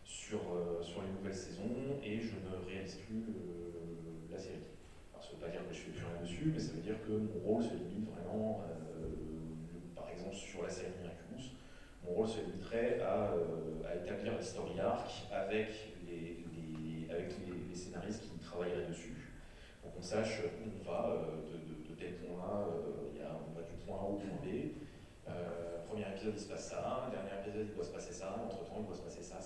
sur les nouvelles saisons et je ne réalise plus la série. Ça ne veut pas dire que je ne fais plus rien dessus, mais ça veut dire que mon rôle se limite vraiment, par exemple sur la série Miraculous, mon rôle se limiterait à établir les story arcs avec les scénaristes qui travailleraient dessus, pour qu'on sache où on va, de tel point A, on va du point A au point B. Premier épisode il se passe ça, dernier épisode il doit se passer ça, entre temps il doit se passer ça.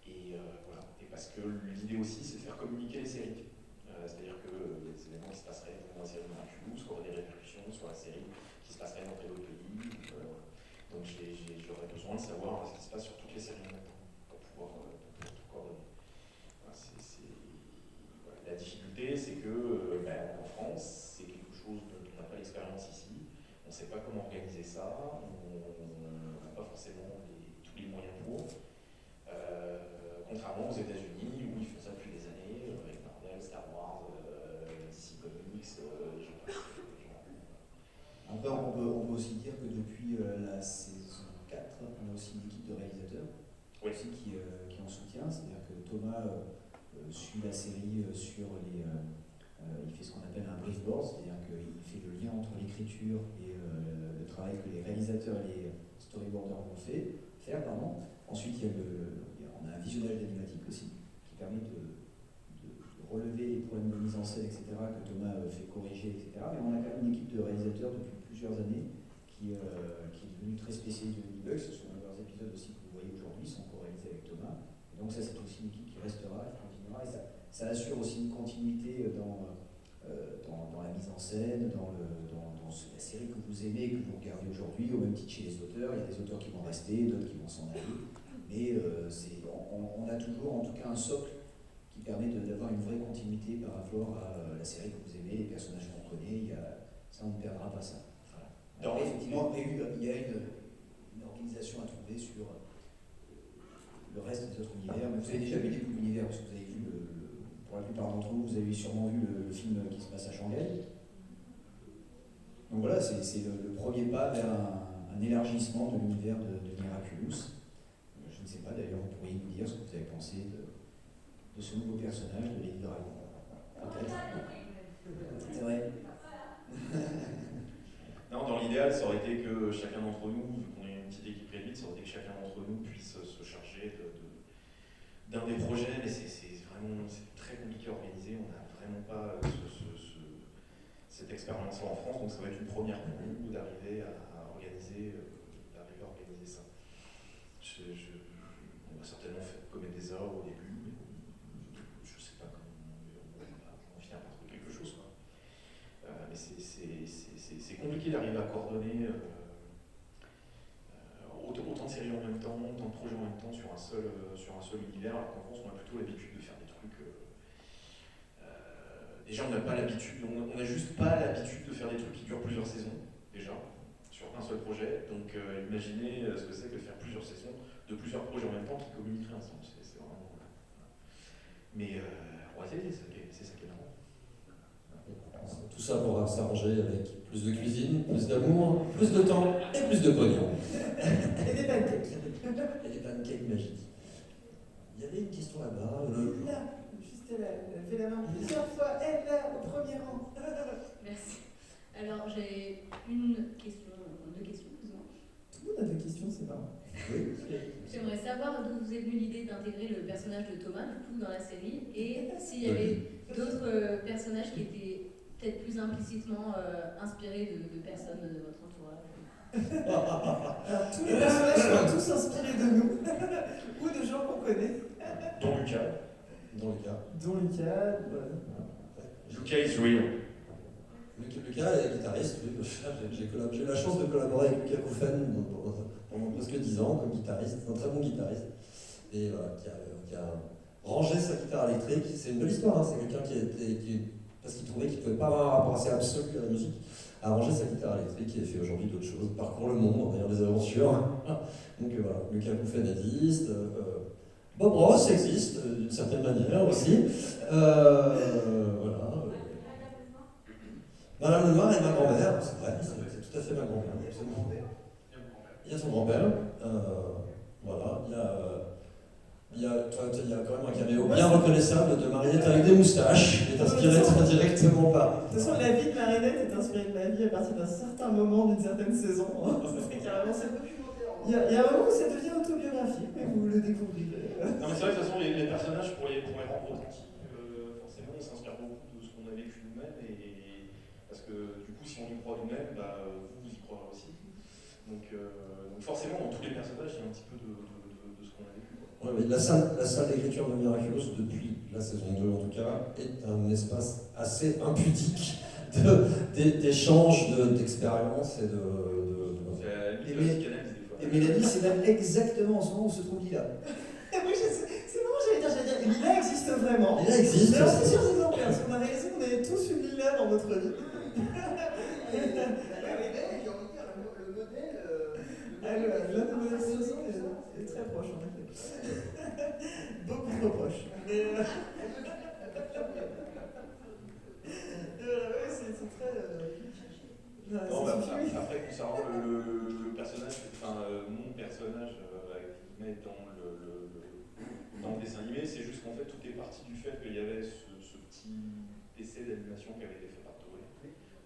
Et voilà. Et parce que l'idée aussi c'est de faire communiquer les séries. C'est-à-dire que les éléments qui se passeraient dans la série Miraculous auraient des répercussions sur la série qui se passerait dans tel autre pays. Donc j'aurais besoin de savoir ce qui se passe sur toutes les séries en même temps pour pouvoir tout coordonner. Voilà, voilà. La difficulté, c'est que en France, c'est quelque chose dont on n'a pas l'expérience ici. On ne sait pas comment organiser ça. On n'a pas forcément tous les moyens pour. Contrairement aux États-Unis où ils font ça depuis des années avec Marvel, Star Wars, DC Comics, Après, on peut aussi dire que depuis la saison 4, on a aussi une équipe de réalisateurs aussi qui en soutient. C'est-à-dire que Thomas suit la série sur Il fait ce qu'on appelle un brief board, c'est-à-dire qu'il fait le lien entre l'écriture et le travail que les réalisateurs et les storyboarders vont faire. Ensuite, on a un visionnage d'animatique aussi, qui permet de relever les problèmes de mise en scène, etc., que Thomas fait corriger, etc. Mais on a quand même une équipe de réalisateurs depuis plusieurs années qui est devenue très spécialisée de Ladybug. Ce sont leurs épisodes aussi que vous voyez aujourd'hui, sont co-réalisés avec Thomas. Et donc ça, c'est aussi une équipe qui restera, qui continuera. Et ça assure aussi une continuité dans la mise en scène, dans la série que vous aimez, que vous regardez aujourd'hui, au même titre chez les auteurs. Il y a des auteurs qui vont rester, d'autres qui vont s'en aller. Mais on a toujours en tout cas un socle qui permet d'avoir une vraie continuité par rapport à la série que vous aimez, les personnages qu'on connaît. Ça, on ne perdra pas ça. Voilà. Alors, effectivement, il y a une organisation à trouver sur le reste des autres univers. Mais vous avez déjà vu les bouts d'univers, parce que vous avez vu, pour la plupart d'entre vous, vous avez sûrement vu le film qui se passe à Shanghai. Donc voilà, c'est le premier pas vers un élargissement de l'univers de Miraculous. Je ne sais pas, d'ailleurs, vous pourriez nous dire ce que vous avez pensé de ce nouveau personnage de Lady Dragon. Peut-être. C'est vrai. Non, dans l'idéal, ça aurait été que chacun d'entre nous, vu qu'on est une petite équipe réduite, ça aurait été que chacun d'entre nous puisse se charger d'un des projets, mais c'est très compliqué à organiser. On n'a vraiment pas cette expérience-là en France, donc ça va être une première pour nous d'arriver à organiser ça. On va certainement commettre des erreurs au début, mais je ne sais pas comment on finira par trouver quelque chose. Mais c'est compliqué d'arriver à coordonner autant de séries en même temps, autant de projets en même temps sur un seul univers, alors qu'en France on a plutôt l'habitude de faire des trucs. Déjà on n'a pas l'habitude, on n'a juste pas l'habitude de faire des trucs qui durent plusieurs saisons, déjà, sur un seul projet. Donc imaginez ce que c'est que de faire plusieurs saisons de plusieurs projets en même temps qui communiqueraient ensemble. C'est vraiment. Mais c'est ça qui est marrant. Tout ça pourra s'arranger avec plus de cuisine, plus d'amour, plus de temps et plus de pognon. Et des pancakes. Et des pancakes magiques. Il y avait une question là-bas. Là, juste là, elle fait la main plusieurs fois, elle là, au premier rang. Merci. Alors j'ai une question, deux questions plus ou moins. Tout le monde a des questions, c'est marrant. Oui. J'aimerais savoir d'où vous est venue l'idée d'intégrer le personnage de Thomas du coup dans la série et s'il y avait d'autres personnages qui étaient peut-être plus implicitement inspirés de personnes de votre entourage. Alors tous les personnages sont tous inspirés de nous ou de gens qu'on connaît. Dont Lucas. Dont Lucas. Lucas is real. Lucas est guitariste, oui. J'ai eu la chance de collaborer avec Lucas Koufen pendant presque 10 ans comme guitariste, un très bon guitariste, et qui a rangé sa guitare électrique. C'est une belle histoire, hein. C'est quelqu'un parce qu'il trouvait qu'il ne pouvait pas avoir un rapport assez absolu à la musique, a rangé sa guitare électrique et fait aujourd'hui d'autres choses, parcourt le monde en ayant des aventures. Donc voilà, Lucas Koufen existe, Bob Ross existe d'une certaine manière aussi. Voilà. Madame Lemar est ma grand-mère, c'est vrai, c'est tout à fait ma grand-mère. Il y a son grand-père, voilà, il y a quand même un caméo bien reconnaissable de Marinette avec des moustaches, qui est inspiré très directement par. De toute façon, la vie de Marinette est inspirée de ma vie à partir d'un certain moment, d'une certaine saison. C'est carrément ça. Il y a un moment où ça devient autobiographique, mais vous le découvrirez. Non, mais c'est vrai que de toute façon, les personnages, pour les rendre authentiques, forcément, on s'inspire beaucoup de ce qu'on a vécu nous-mêmes, parce que du coup, si on y croit nous-mêmes, vous y croirez aussi. Donc forcément, dans tous les personnages, il y a un petit peu de ce qu'on a vécu. Ouais, mais la salle d'écriture de Miraculous, depuis la saison 2 en tout cas, est un espace assez impudique d'échanges, d'expériences et Et Mélanie, c'est même exactement en ce moment où se trouve Lila. Oui, c'est marrant, j'allais dire, Lila existe vraiment. Lila existe. Mais on est sur des exemplaires, parce qu'on a réalisé qu'on avait tous une Lila dans notre vie. Le modèle saison est très proche en effet. Beaucoup trop proche. Mais ouais, c'est très. Non, après, concernant le personnage, mon personnage dans le dessin animé, c'est juste qu'en fait tout est parti du fait qu'il y avait ce petit essai d'animation d'animation qui avait été faite par Toei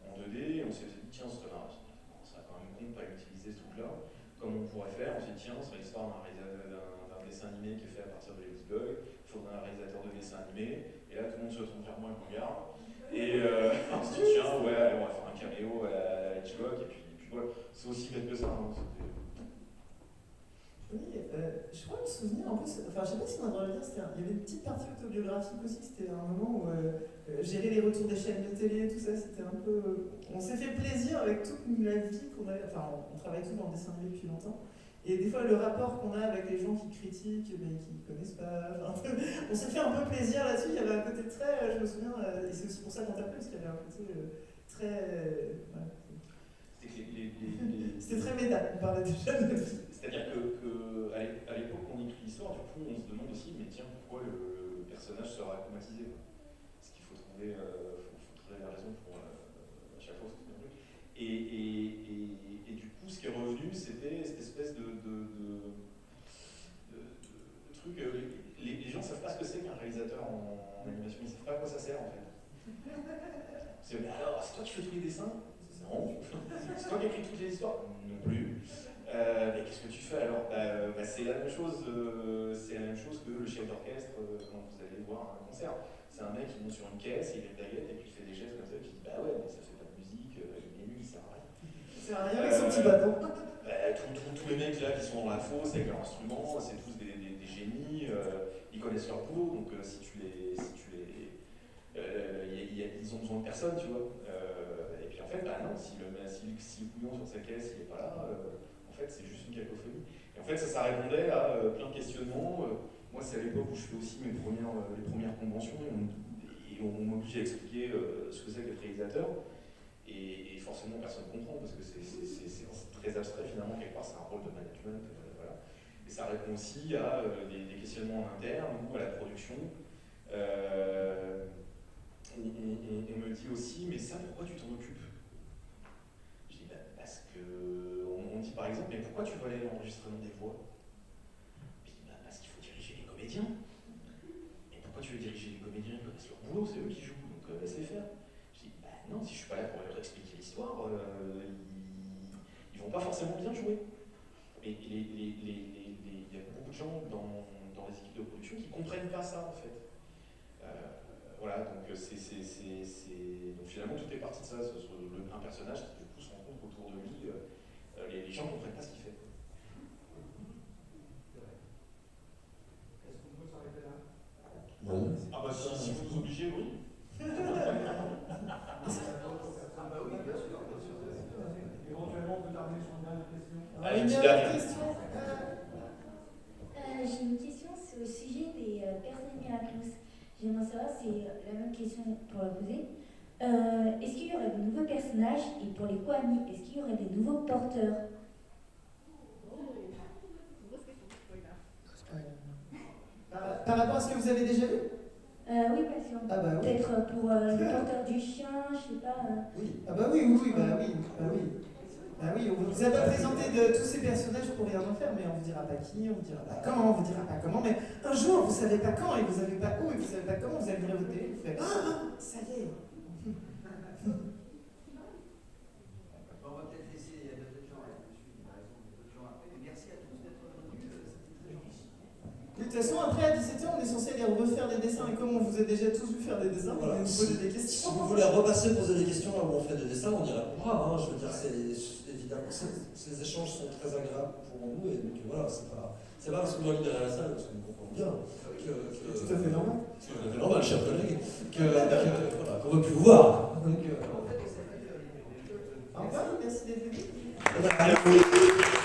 en 2D, et on s'est dit, tiens, ça serait quand même con de pas utiliser ce truc-là. Comme on pourrait faire, on s'est dit, tiens, c'est l'histoire d'un dessin animé qui est fait à partir de Ladybug, il faudrait un réalisateur de dessin animé, et là tout le monde se tourne vers moi et me regarde. Et on se dit, tiens, ouais, allez, on va faire un caméo à la Hitchcock, et puis voilà, c'est aussi bête que ça. Hein, oui, je crois me souvenir, en plus, enfin je sais pas si on a le droit de le dire, il y avait une petite partie autobiographique aussi, c'était un moment où gérer les retours des chaînes de télé, tout ça, c'était un peu... on s'est fait plaisir avec toute la vie qu'on avait, enfin on travaille tous dans le dessin animé depuis longtemps, et des fois le rapport qu'on a avec les gens qui critiquent, mais qui connaissent pas, enfin, on s'est fait un peu plaisir là-dessus, il y avait un côté très, je me souviens, et c'est aussi pour ça qu'on t'a plu, parce qu'il y avait un côté très... voilà. C'était très méta, on parlait déjà de vie. C'est-à-dire qu'à l'époque, on écrit l'histoire, du coup, on se demande aussi, mais tiens, pourquoi le personnage sera automatisé? Parce qu'il faut trouver la raison pour à chaque fois ce truc. Et du coup, ce qui est revenu, c'était cette espèce de truc. Les gens ne savent pas ce que c'est qu'un réalisateur en animation, ils ne savent pas à quoi ça sert en fait. C'est mais alors, c'est toi qui fais tous les dessins? Non. C'est toi qui écris toutes les histoires? Non plus. Mais qu'est-ce que tu fais alors? C'est la même chose. C'est la même chose que le chef d'orchestre quand vous allez voir un concert. C'est un mec qui monte sur une caisse, il est une baguette et puis il fait des gestes comme ça, et puis il dit bah ouais, mais ça fait pas de musique, il est nul, il sert à rien. Il sert à rien avec son petit bâton. Tous les mecs là qui sont dans la fosse avec leur instrument, c'est tous des génies, ils connaissent leur boulot, donc ils ont besoin de personne, tu vois. Et puis en fait, bah non, si le couillon sur sa caisse, il est pas là, en fait, c'est juste une cacophonie. Et en fait, ça répondait à plein de questionnements. Moi, c'est à l'époque où je fais aussi les premières conventions, et on m'oblige à expliquer ce que c'est qu'être réalisateur. Et forcément, personne ne comprend, parce que c'est très abstrait, finalement, quelque part, c'est un rôle de management. Voilà. Et ça répond aussi à des questionnements en interne ou à la production. On me dit aussi, mais ça, pourquoi tu t'en occupes? Je dis, parce que. On me dit par exemple, mais pourquoi tu veux aller à l'enregistrement des voix? Je dis, parce qu'il faut diriger les comédiens. Mais pourquoi tu veux diriger les comédiens? Ils connaissent leur boulot, c'est eux qui jouent, donc laisse-les faire. Je dis, non, si je suis pas là pour leur expliquer l'histoire, ils vont pas forcément bien jouer. Et il y a beaucoup de gens dans les équipes de production qui comprennent pas ça, en fait. Voilà, donc donc finalement tout est parti de ça, un personnage qui du coup se rend compte qu'autour de lui, les gens ne comprennent pas ce qu'il fait. Est-ce qu'on peut s'arrêter là? Bon. Ah bah si vous nous obligez, oui. Ah bah oui, bien sûr. Éventuellement, on peut terminer sur une dernière question. Allez, une dernière question. J'ai une question, c'est au sujet des personnes miraculeuses. J'aimerais savoir, c'est la même question pour la poser. Est-ce qu'il y aurait de nouveaux personnages? Et pour les Koami, est-ce qu'il y aurait des nouveaux porteurs? Par rapport à ce que vous avez déjà vu? Oui, par exemple. Ah bah oui. Peut-être pour le porteur du chien, je sais pas. Oui. Ah bah oui. Ah oui, on vous a pas présenté de tous ces personnages pour rien en faire, mais on vous dira pas qui, on vous dira pas quand, on vous dira pas comment, mais un jour vous savez pas quand et vous savez pas où et vous savez pas comment, vous allez ouvrir votre télé, vous faites ça y est. On va peut-être laisser, il y a d'autres gens, il a raison, d'autres gens après, mais merci à tous d'être venus, c'était très gentil. De toute façon, après à 17h, on est censé aller refaire des dessins, et comme on vous a déjà tous vu faire des dessins, voilà. on va vous poser des questions. Si vous voulez repasser, poser des questions là où on fait des dessins, on y répondra. Hein. Je veux dire, évidemment, ces échanges sont très agréables pour nous, et donc voilà, c'est pas parce qu'on doit libérer la salle, parce qu'on comprend bien que c'est tout à fait normal. C'est tout à fait normal, chers collègues, qu'on veut plus vous voir. Donc, au revoir, merci d'être venu. Merci.